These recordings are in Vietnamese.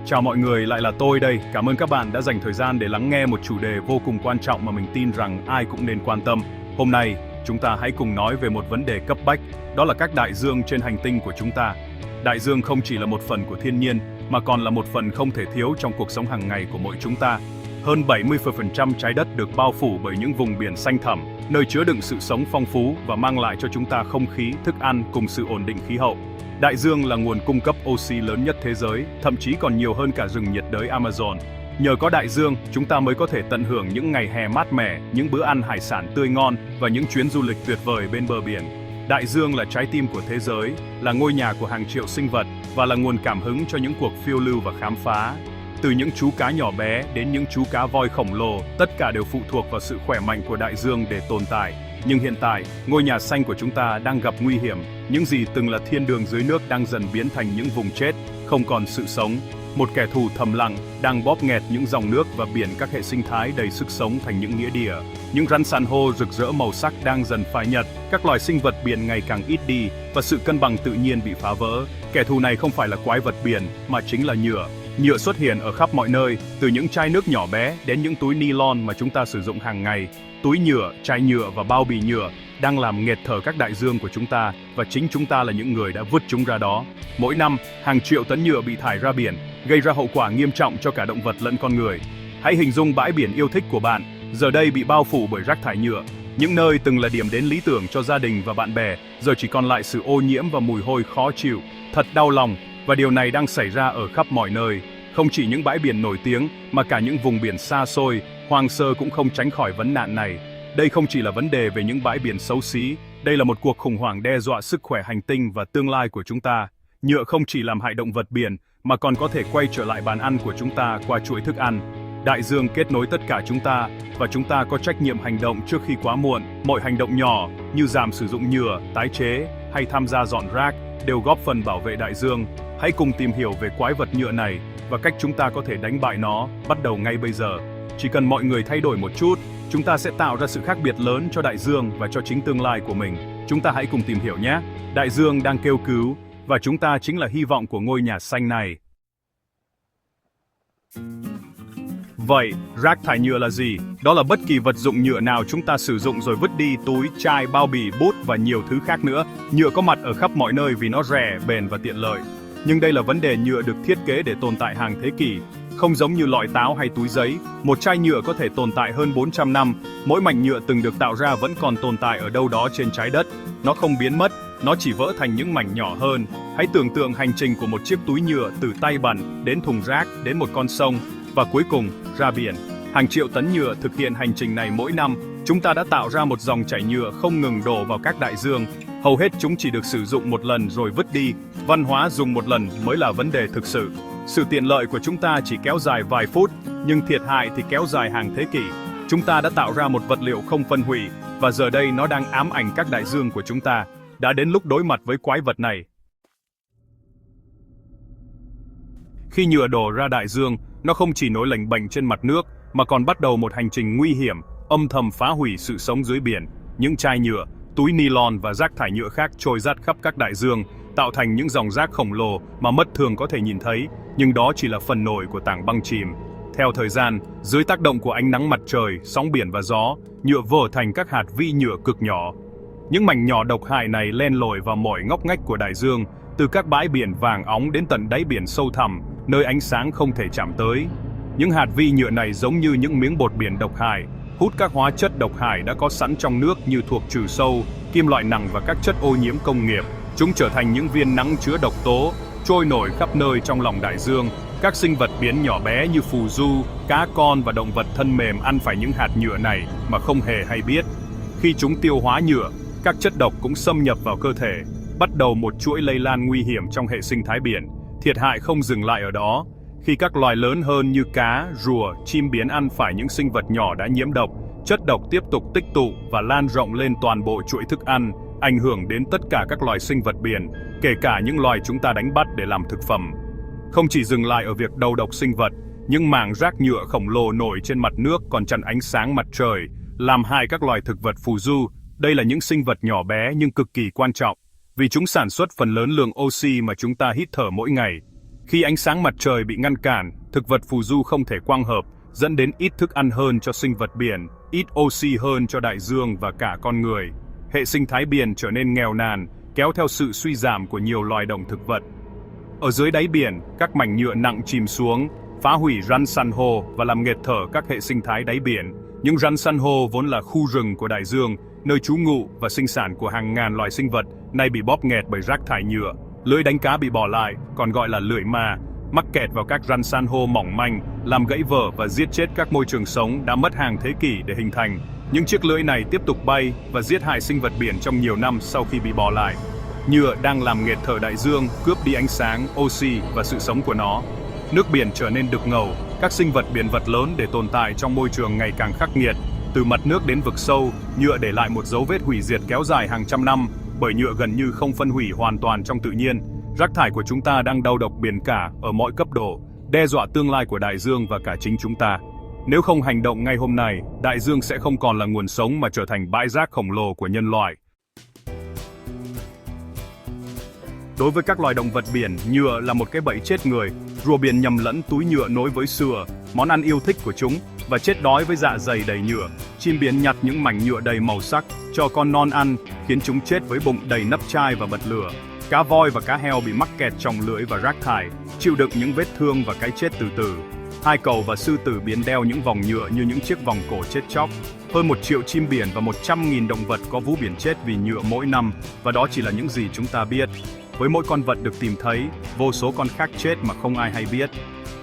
Chào mọi người, lại là tôi đây. Cảm ơn các bạn đã dành thời gian để lắng nghe một chủ đề vô cùng quan trọng mà mình tin rằng ai cũng nên quan tâm. Hôm nay, chúng ta hãy cùng nói về một vấn đề cấp bách, đó là các đại dương trên hành tinh của chúng ta. Đại dương không chỉ là một phần của thiên nhiên, mà còn là một phần không thể thiếu trong cuộc sống hàng ngày của mỗi chúng ta. Hơn 70% trái đất được bao phủ bởi những vùng biển xanh thẳm, nơi chứa đựng sự sống phong phú và mang lại cho chúng ta không khí, thức ăn cùng sự ổn định khí hậu. Đại dương là nguồn cung cấp oxy lớn nhất thế giới, thậm chí còn nhiều hơn cả rừng nhiệt đới Amazon. Nhờ có đại dương, chúng ta mới có thể tận hưởng những ngày hè mát mẻ, những bữa ăn hải sản tươi ngon và những chuyến du lịch tuyệt vời bên bờ biển. Đại dương là trái tim của thế giới, là ngôi nhà của hàng triệu sinh vật và là nguồn cảm hứng cho những cuộc phiêu lưu và khám phá. Từ những chú cá nhỏ bé đến những chú cá voi khổng lồ, tất cả đều phụ thuộc vào sự khỏe mạnh của đại dương để tồn tại. Nhưng hiện tại, ngôi nhà xanh của chúng ta đang gặp nguy hiểm. Những gì từng là thiên đường dưới nước đang dần biến thành những vùng chết, không còn sự sống. Một kẻ thù thầm lặng đang bóp nghẹt những dòng nước và biển các hệ sinh thái đầy sức sống thành những nghĩa địa. Những rắn san hô rực rỡ màu sắc đang dần phai nhạt, các loài sinh vật biển ngày càng ít đi và sự cân bằng tự nhiên bị phá vỡ. Kẻ thù này không phải là quái vật biển mà chính là nhựa. Nhựa xuất hiện ở khắp mọi nơi, từ những chai nước nhỏ bé đến những túi nylon mà chúng ta sử dụng hàng ngày. Túi nhựa, chai nhựa và bao bì nhựa đang làm nghẹt thở các đại dương của chúng ta và chính chúng ta là những người đã vứt chúng ra đó. Mỗi năm, hàng triệu tấn nhựa bị thải ra biển, gây ra hậu quả nghiêm trọng cho cả động vật lẫn con người. Hãy hình dung bãi biển yêu thích của bạn, giờ đây bị bao phủ bởi rác thải nhựa. Những nơi từng là điểm đến lý tưởng cho gia đình và bạn bè, giờ chỉ còn lại sự ô nhiễm và mùi hôi khó chịu. Thật đau lòng, và điều này đang xảy ra ở khắp mọi nơi. Không chỉ những bãi biển nổi tiếng, mà cả những vùng biển xa xôi, hoang sơ cũng không tránh khỏi vấn nạn này. Đây không chỉ là vấn đề về những bãi biển xấu xí, đây là một cuộc khủng hoảng đe dọa sức khỏe hành tinh và tương lai của chúng ta. Nhựa không chỉ làm hại động vật biển, mà còn có thể quay trở lại bàn ăn của chúng ta qua chuỗi thức ăn. Đại dương kết nối tất cả chúng ta, và chúng ta có trách nhiệm hành động trước khi quá muộn. Mọi hành động nhỏ, như giảm sử dụng nhựa, tái chế, hay tham gia dọn rác, đều góp phần bảo vệ đại dương. Hãy cùng tìm hiểu về quái vật nhựa này, và cách chúng ta có thể đánh bại nó, bắt đầu ngay bây giờ. Chỉ cần mọi người thay đổi một chút, chúng ta sẽ tạo ra sự khác biệt lớn cho đại dương và cho chính tương lai của mình. Chúng ta hãy cùng tìm hiểu nhé. Đại dương đang kêu cứu, và chúng ta chính là hy vọng của ngôi nhà xanh này. Vậy, rác thải nhựa là gì? Đó là bất kỳ vật dụng nhựa nào chúng ta sử dụng rồi vứt đi, túi, chai, bao bì, bút và nhiều thứ khác nữa. Nhựa có mặt ở khắp mọi nơi vì nó rẻ, bền và tiện lợi. Nhưng đây là vấn đề nhựa được thiết kế để tồn tại hàng thế kỷ. Không giống như lọ táo hay túi giấy, một chai nhựa có thể tồn tại hơn 400 năm. Mỗi mảnh nhựa từng được tạo ra vẫn còn tồn tại ở đâu đó trên trái đất. Nó không biến mất, nó chỉ vỡ thành những mảnh nhỏ hơn. Hãy tưởng tượng hành trình của một chiếc túi nhựa từ tay bẩn đến thùng rác, đến một con sông và cuối cùng ra biển. Hàng triệu tấn nhựa thực hiện hành trình này mỗi năm. Chúng ta đã tạo ra một dòng chảy nhựa không ngừng đổ vào các đại dương. Hầu hết chúng chỉ được sử dụng một lần rồi vứt đi. Văn hóa dùng một lần mới là vấn đề thực sự. Sự tiện lợi của chúng ta chỉ kéo dài vài phút, nhưng thiệt hại thì kéo dài hàng thế kỷ. Chúng ta đã tạo ra một vật liệu không phân hủy, và giờ đây nó đang ám ảnh các đại dương của chúng ta. Đã đến lúc đối mặt với quái vật này. Khi nhựa đổ ra đại dương, nó không chỉ nổi lềnh bềnh trên mặt nước, mà còn bắt đầu một hành trình nguy hiểm, âm thầm phá hủy sự sống dưới biển. Những chai nhựa, túi nylon và rác thải nhựa khác trôi dạt khắp các đại dương, tạo thành những dòng rác khổng lồ mà mắt thường có thể nhìn thấy, nhưng đó chỉ là phần nổi của tảng băng chìm. Theo thời gian, dưới tác động của ánh nắng mặt trời, sóng biển và gió, nhựa vỡ thành các hạt vi nhựa cực nhỏ. Những mảnh nhỏ độc hại này len lỏi vào mọi ngóc ngách của đại dương, từ các bãi biển vàng óng đến tận đáy biển sâu thẳm, nơi ánh sáng không thể chạm tới. Những hạt vi nhựa này giống như những miếng bột biển độc hại, hút các hóa chất độc hại đã có sẵn trong nước như thuốc trừ sâu, kim loại nặng và các chất ô nhiễm công nghiệp. Chúng trở thành những viên nắng chứa độc tố, trôi nổi khắp nơi trong lòng đại dương. Các sinh vật biển nhỏ bé như phù du, cá con và động vật thân mềm ăn phải những hạt nhựa này mà không hề hay biết. Khi chúng tiêu hóa nhựa, các chất độc cũng xâm nhập vào cơ thể, bắt đầu một chuỗi lây lan nguy hiểm trong hệ sinh thái biển. Thiệt hại không dừng lại ở đó. Khi các loài lớn hơn như cá, rùa, chim biển ăn phải những sinh vật nhỏ đã nhiễm độc, chất độc tiếp tục tích tụ và lan rộng lên toàn bộ chuỗi thức ăn, ảnh hưởng đến tất cả các loài sinh vật biển, kể cả những loài chúng ta đánh bắt để làm thực phẩm. Không chỉ dừng lại ở việc đầu độc sinh vật, những mảng rác nhựa khổng lồ nổi trên mặt nước còn chặn ánh sáng mặt trời, làm hại các loài thực vật phù du. Đây là những sinh vật nhỏ bé nhưng cực kỳ quan trọng, vì chúng sản xuất phần lớn lượng oxy mà chúng ta hít thở mỗi ngày. Khi ánh sáng mặt trời bị ngăn cản, thực vật phù du không thể quang hợp, dẫn đến ít thức ăn hơn cho sinh vật biển, ít oxy hơn cho đại dương và cả con người. Hệ sinh thái biển trở nên nghèo nàn, kéo theo sự suy giảm của nhiều loài động thực vật. Ở dưới đáy biển, các mảnh nhựa nặng chìm xuống, phá hủy rắn san hô và làm nghẹt thở các hệ sinh thái đáy biển. Những rắn san hô vốn là khu rừng của đại dương, nơi trú ngụ và sinh sản của hàng ngàn loài sinh vật, nay bị bóp nghẹt bởi rác thải nhựa. Lưỡi đánh cá bị bỏ lại, còn gọi là lưỡi ma, mắc kẹt vào các rắn san hô mỏng manh, làm gãy vỡ và giết chết các môi trường sống đã mất hàng thế kỷ để hình thành. Những chiếc lưỡi này tiếp tục bay và giết hại sinh vật biển trong nhiều năm sau khi bị bỏ lại. Nhựa đang làm nghẹt thở đại dương, cướp đi ánh sáng, oxy và sự sống của nó. Nước biển trở nên đục ngầu, các sinh vật biển vật lớn để tồn tại trong môi trường ngày càng khắc nghiệt. Từ mặt nước đến vực sâu, nhựa để lại một dấu vết hủy diệt kéo dài hàng trăm năm, bởi nhựa gần như không phân hủy hoàn toàn trong tự nhiên. Rác thải của chúng ta đang đầu độc biển cả ở mọi cấp độ, đe dọa tương lai của đại dương và cả chính chúng ta. Nếu không hành động ngay hôm nay, đại dương sẽ không còn là nguồn sống mà trở thành bãi rác khổng lồ của nhân loại. Đối với các loài động vật biển, nhựa là một cái bẫy chết người. Rùa biển nhầm lẫn túi nhựa nối với sừa, món ăn yêu thích của chúng, và chết đói với dạ dày đầy nhựa. Chim biển nhặt những mảnh nhựa đầy màu sắc, cho con non ăn, khiến chúng chết với bụng đầy nắp chai và bật lửa. Cá voi và cá heo bị mắc kẹt trong lưới và rác thải, chịu đựng những vết thương và cái chết từ từ. Hai cẩu và sư tử biển đeo những vòng nhựa như những chiếc vòng cổ chết chóc. Hơn 1 triệu chim biển và 100.000 động vật có vú biển chết vì nhựa mỗi năm, và đó chỉ là những gì chúng ta biết. Với mỗi con vật được tìm thấy, vô số con khác chết mà không ai hay biết.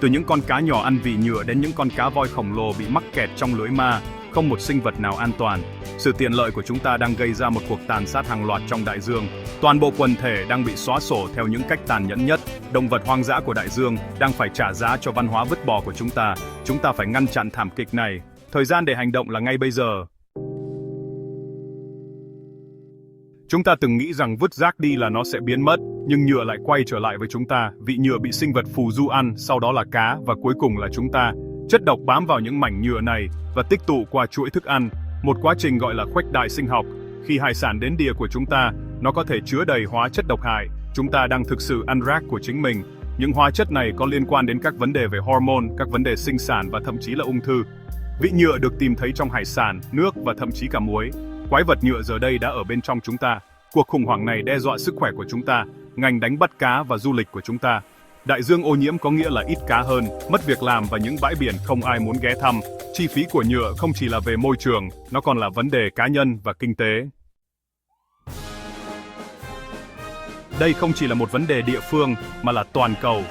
Từ những con cá nhỏ ăn vì nhựa đến những con cá voi khổng lồ bị mắc kẹt trong lưới ma, không một sinh vật nào an toàn. Sự tiện lợi của chúng ta đang gây ra một cuộc tàn sát hàng loạt trong đại dương. Toàn bộ quần thể đang bị xóa sổ theo những cách tàn nhẫn nhất. Động vật hoang dã của đại dương đang phải trả giá cho văn hóa vứt bỏ của chúng ta. Chúng ta phải ngăn chặn thảm kịch này. Thời gian để hành động là ngay bây giờ. Chúng ta từng nghĩ rằng vứt rác đi là nó sẽ biến mất, nhưng nhựa lại quay trở lại với chúng ta. Vị nhựa bị sinh vật phù du ăn, sau đó là cá và cuối cùng là chúng ta. Chất độc bám vào những mảnh nhựa này và tích tụ qua chuỗi thức ăn, một quá trình gọi là khuếch đại sinh học. Khi hải sản đến đìa của chúng ta, nó có thể chứa đầy hóa chất độc hại. Chúng ta đang thực sự ăn rác của chính mình. Những hóa chất này có liên quan đến các vấn đề về hormone, các vấn đề sinh sản và thậm chí là ung thư. Vị nhựa được tìm thấy trong hải sản, nước và thậm chí cả muối. Quái vật nhựa giờ đây đã ở bên trong chúng ta. Cuộc khủng hoảng này đe dọa sức khỏe của chúng ta, ngành đánh bắt cá và du lịch của chúng ta. Đại dương ô nhiễm có nghĩa là ít cá hơn, mất việc làm và những bãi biển không ai muốn ghé thăm. Chi phí của nhựa không chỉ là về môi trường, nó còn là vấn đề cá nhân và kinh tế. Đây không chỉ là một vấn đề địa phương mà là toàn cầu.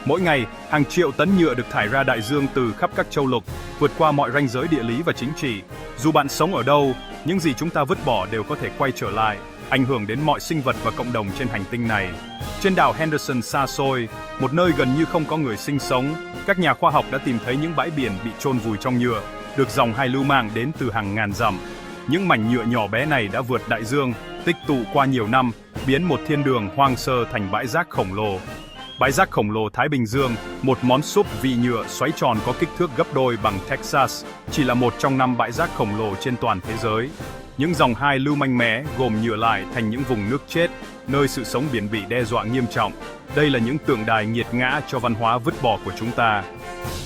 Mỗi ngày, hàng triệu tấn nhựa được thải ra đại dương từ khắp các châu lục, vượt qua mọi ranh giới địa lý và chính trị. Dù bạn sống ở đâu, những gì chúng ta vứt bỏ đều có thể quay trở lại, ảnh hưởng đến mọi sinh vật và cộng đồng trên hành tinh này. Trên đảo Henderson xa xôi, một nơi gần như không có người sinh sống, các nhà khoa học đã tìm thấy những bãi biển bị chôn vùi trong nhựa, được dòng hải lưu mang đến từ hàng ngàn dặm. Những mảnh nhựa nhỏ bé này đã vượt đại dương, tích tụ qua nhiều năm, biến một thiên đường hoang sơ thành bãi rác khổng lồ. Bãi rác khổng lồ Thái Bình Dương, một món súp vị nhựa xoáy tròn có kích thước gấp đôi bằng Texas, chỉ là một trong 5 bãi rác khổng lồ trên toàn thế giới. Những dòng hải lưu mạnh mẽ gồm nhựa lại thành những vùng nước chết, nơi sự sống biển bị đe dọa nghiêm trọng. Đây là những tượng đài nghiệt ngã cho văn hóa vứt bỏ của chúng ta.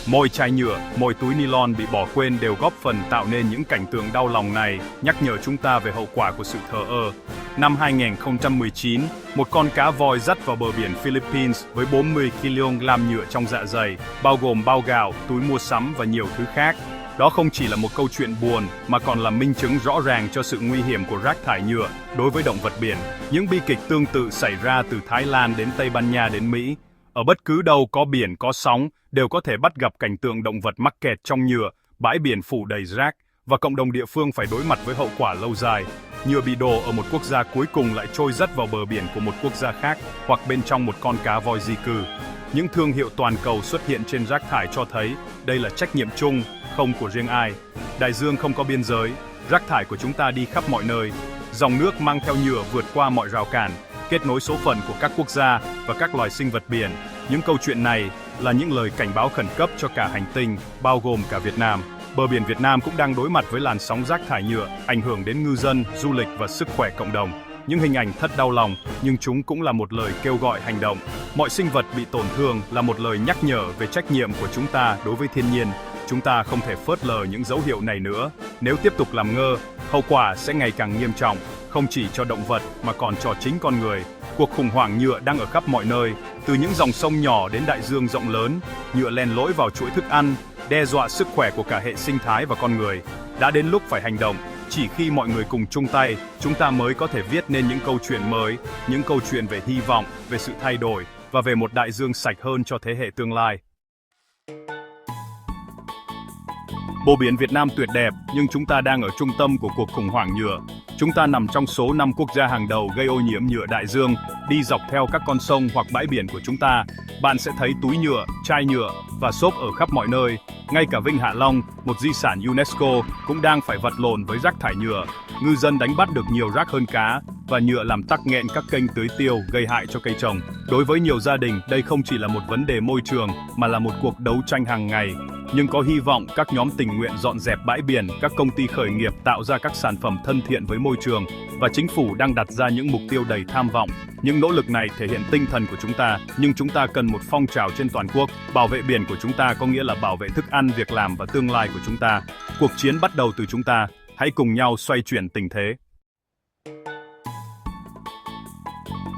Mỗi chai nhựa, mỗi túi nylon bị bỏ quên đều góp phần tạo nên những cảnh tượng đau lòng này, nhắc nhở chúng ta về hậu quả của sự thờ ơ. Năm 2019, một con cá voi dắt vào bờ biển Philippines với 40 kg nhựa trong dạ dày, bao gồm bao gạo, túi mua sắm và nhiều thứ khác. Đó không chỉ là một câu chuyện buồn, mà còn là minh chứng rõ ràng cho sự nguy hiểm của rác thải nhựa đối với động vật biển. Những bi kịch tương tự xảy ra từ Thái Lan đến Tây Ban Nha đến Mỹ. Ở bất cứ đâu có biển có sóng, đều có thể bắt gặp cảnh tượng động vật mắc kẹt trong nhựa, bãi biển phủ đầy rác, và cộng đồng địa phương phải đối mặt với hậu quả lâu dài. Nhựa bị đổ ở một quốc gia cuối cùng lại trôi dắt vào bờ biển của một quốc gia khác, hoặc bên trong một con cá voi di cư. Những thương hiệu toàn cầu xuất hiện trên rác thải cho thấy đây là trách nhiệm chung, không của riêng ai. Đại dương không có biên giới, rác thải của chúng ta đi khắp mọi nơi. Dòng nước mang theo nhựa vượt qua mọi rào cản, kết nối số phận của các quốc gia và các loài sinh vật biển. Những câu chuyện này là những lời cảnh báo khẩn cấp cho cả hành tinh, bao gồm cả Việt Nam. Bờ biển Việt Nam cũng đang đối mặt với làn sóng rác thải nhựa, ảnh hưởng đến ngư dân, du lịch và sức khỏe cộng đồng. Những hình ảnh thật đau lòng, nhưng chúng cũng là một lời kêu gọi hành động. Mọi sinh vật bị tổn thương là một lời nhắc nhở về trách nhiệm của chúng ta đối với thiên nhiên. Chúng ta không thể phớt lờ những dấu hiệu này nữa. Nếu tiếp tục làm ngơ, hậu quả sẽ ngày càng nghiêm trọng, không chỉ cho động vật mà còn cho chính con người. Cuộc khủng hoảng nhựa đang ở khắp mọi nơi, từ những dòng sông nhỏ đến đại dương rộng lớn. Nhựa len lỏi vào chuỗi thức ăn, đe dọa sức khỏe của cả hệ sinh thái và con người. Đã đến lúc phải hành động. Chỉ khi mọi người cùng chung tay, chúng ta mới có thể viết nên những câu chuyện mới, những câu chuyện về hy vọng, về sự thay đổi và về một đại dương sạch hơn cho thế hệ tương lai. Bờ biển Việt Nam tuyệt đẹp, nhưng chúng ta đang ở trung tâm của cuộc khủng hoảng nhựa. Chúng ta nằm trong số 5 quốc gia hàng đầu gây ô nhiễm nhựa đại dương. Đi dọc theo các con sông hoặc bãi biển của chúng ta, bạn sẽ thấy túi nhựa, chai nhựa và xốp ở khắp mọi nơi. Ngay cả Vịnh Hạ Long, một di sản UNESCO, cũng đang phải vật lộn với rác thải nhựa. Ngư dân đánh bắt được nhiều rác hơn cá, và nhựa làm tắc nghẽn các kênh tưới tiêu, gây hại cho cây trồng. Đối với nhiều gia đình, đây không chỉ là một vấn đề môi trường, mà là một cuộc đấu tranh hàng ngày. Nhưng có hy vọng các nhóm tình nguyện dọn dẹp bãi biển, các công ty khởi nghiệp tạo ra các sản phẩm thân thiện với môi trường, và chính phủ đang đặt ra những mục tiêu đầy tham vọng. Những nỗ lực này thể hiện tinh thần của chúng ta, nhưng chúng ta cần một phong trào trên toàn quốc. Bảo vệ biển của chúng ta có nghĩa là bảo vệ thức ăn, việc làm và tương lai của chúng ta. Cuộc chiến bắt đầu từ chúng ta. Hãy cùng nhau xoay chuyển tình thế.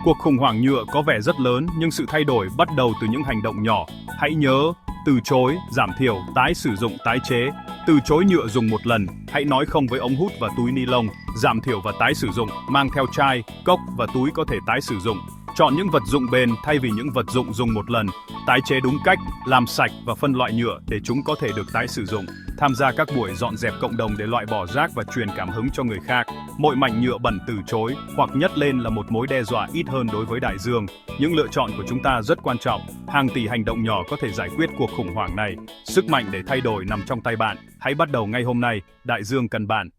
Cuộc khủng hoảng nhựa có vẻ rất lớn, nhưng sự thay đổi bắt đầu từ những hành động nhỏ. Hãy nhớ, từ chối, giảm thiểu, tái sử dụng, tái chế. Từ chối nhựa dùng một lần, hãy nói không với ống hút và túi ni lông. Giảm thiểu và tái sử dụng, mang theo chai, cốc và túi có thể tái sử dụng. Chọn những vật dụng bền thay vì những vật dụng dùng một lần. Tái chế đúng cách, làm sạch và phân loại nhựa để chúng có thể được tái sử dụng. Tham gia các buổi dọn dẹp cộng đồng để loại bỏ rác và truyền cảm hứng cho người khác. Mọi mảnh nhựa bẩn từ chối hoặc nhấc lên là một mối đe dọa ít hơn đối với đại dương. Những lựa chọn của chúng ta rất quan trọng. Hàng tỷ hành động nhỏ có thể giải quyết cuộc khủng hoảng này. Sức mạnh để thay đổi nằm trong tay bạn. Hãy bắt đầu ngay hôm nay. Đại dương cần bạn.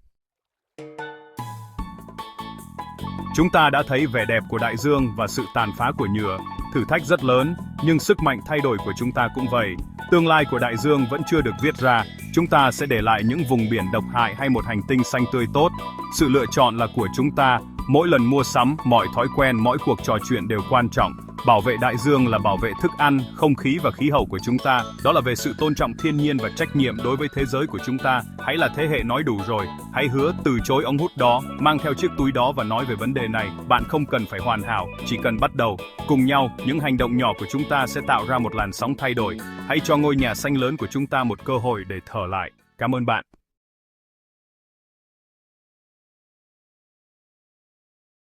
Chúng ta đã thấy vẻ đẹp của đại dương và sự tàn phá của nhựa. Thử thách rất lớn, nhưng sức mạnh thay đổi của chúng ta cũng vậy. Tương lai của đại dương vẫn chưa được viết ra. Chúng ta sẽ để lại những vùng biển độc hại hay một hành tinh xanh tươi tốt. Sự lựa chọn là của chúng ta. Mỗi lần mua sắm, mọi thói quen, mỗi cuộc trò chuyện đều quan trọng. Bảo vệ đại dương là bảo vệ thức ăn, không khí và khí hậu của chúng ta. Đó là về sự tôn trọng thiên nhiên và trách nhiệm đối với thế giới của chúng ta. Hãy là thế hệ nói đủ rồi. Hãy hứa từ chối ống hút đó, mang theo chiếc túi đó và nói về vấn đề này. Bạn không cần phải hoàn hảo, chỉ cần bắt đầu. Cùng nhau, những hành động nhỏ của chúng ta sẽ tạo ra một làn sóng thay đổi. Hãy cho ngôi nhà xanh lớn của chúng ta một cơ hội để thở lại. Cảm ơn bạn.